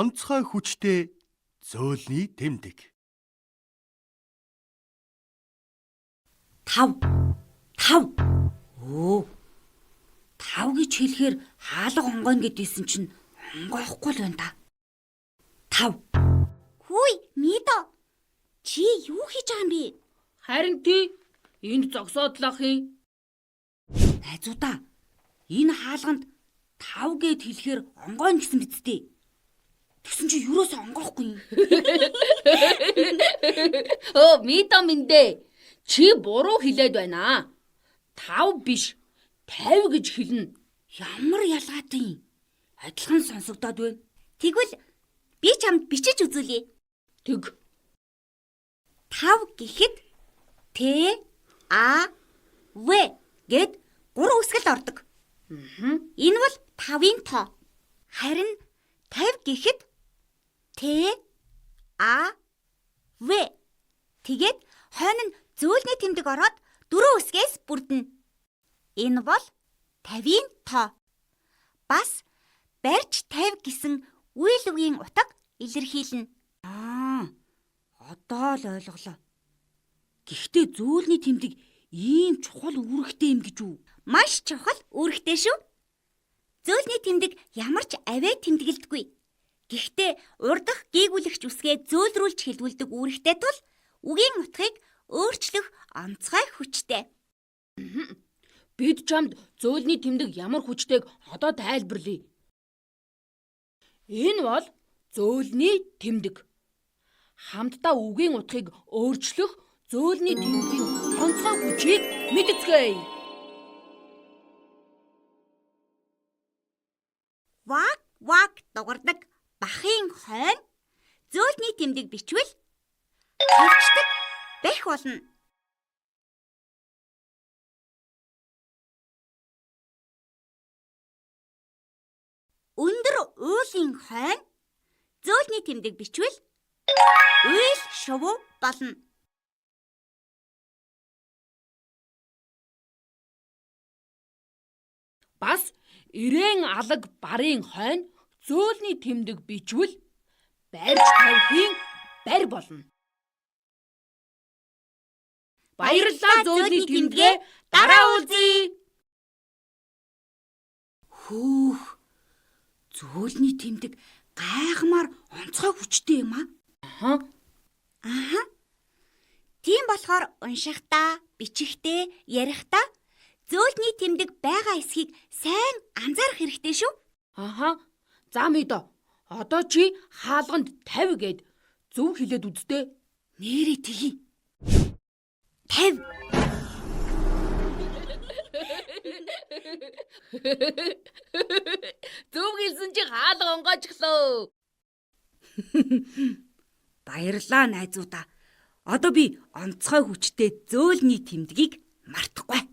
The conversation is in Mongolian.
онцгой хүчтэй зөөлний тэмдэг. 5. Өө. 5 гэж хэлэхээр хаалга онгойно гэдээсэн чинь онгойхгүй л байна та. 5. Хүй, Мидо. Чи юу хийж байгаа юм бэ? Харин тий энд зогсоод л ах юм. Найзуудаа, энэ хаалганд 5 гэд хэлэхээр онгойно гэсэн биз дээ. Тэгсэн чи юуроос онгойхгүй юм. Оо, Мидо минь дээ. Чи буруу хэлээд байна. 5 биш, 50 гэж хэлнэ. Ямар ялгаатай юм. Адилхан сонсогдоод байна. Тэгвэл би чамд бичиж үзүүлье. Тэг. 5 гэхэд Т А В гэд 3 үсгэл ордог. Энэ бол 5-ын тоо. Харин 50 гэхэд Т А В тэгээд хойно нь зөөлний тэмдэг ороод 4 үсгээс бүрдэнэ. Энэ бол 50-ын тоо. Бас барьж 50 гэсэн үйл үгийн утга илэрхийлнэ. Одоо л ойлголоо. Гэхдээ зөөлний тэмдэг ийм чухал үүрэгтэй юм гэж үү? Маш чухал үүрэгтэй шүү. Зөөлний тэмдэг ямар ч авиа тэмдэглэдэггүй. Гэхдээ урдах гээгүүлэгч үсгээ зөөлрүүлж хэлбэлдэг үүрэгтэй тул үгийн утгыг өөрчлөх онцгой хүчтэй. Бид чамд зөөлний тэмдэг ямар хүчтэйг одоо тайлбарлая. Энэ бол зөөлний тэмдэг. Хамтдаа үгийн утгыг өөрчлөх зөөлний тэмдгийн онцгой хүчийг мэдцгээе. Ваг дугардаг бахын хойно зөөлний тэмдэг бичвэл хөвчдөг бэх болно. Өндөр уулын хойно зөөлний тэмдэг бичвэл уйл шувуу болно. Бас ирээн алаг барын хойно зөөлний тэмдэг бичвэл барьж тавихын барь болно. Баярлалаа зөөлний тэмдэгэ дараа үзье. Хөөх. Зөөлний тэмдэг гайхамаар онцгой хүчтэй юм аа. Тийм болохоор уншихдаа, бичихдээ, ярихдаа зөөлний тэмдэг байгаа эсхийг сайн анзаарах хэрэгтэй шүү. За Мидо. Одоо чи хаалганд 50 гэд зөв хэлээд үзтээ. Нэрээ тгий. 50. Зөв хэлсэн чи хаалга онгойчихлоо. Баярлалаа найзуудаа. Одоо би онцгой хүчтэй зөөлний тэмдгийг мартахгүй.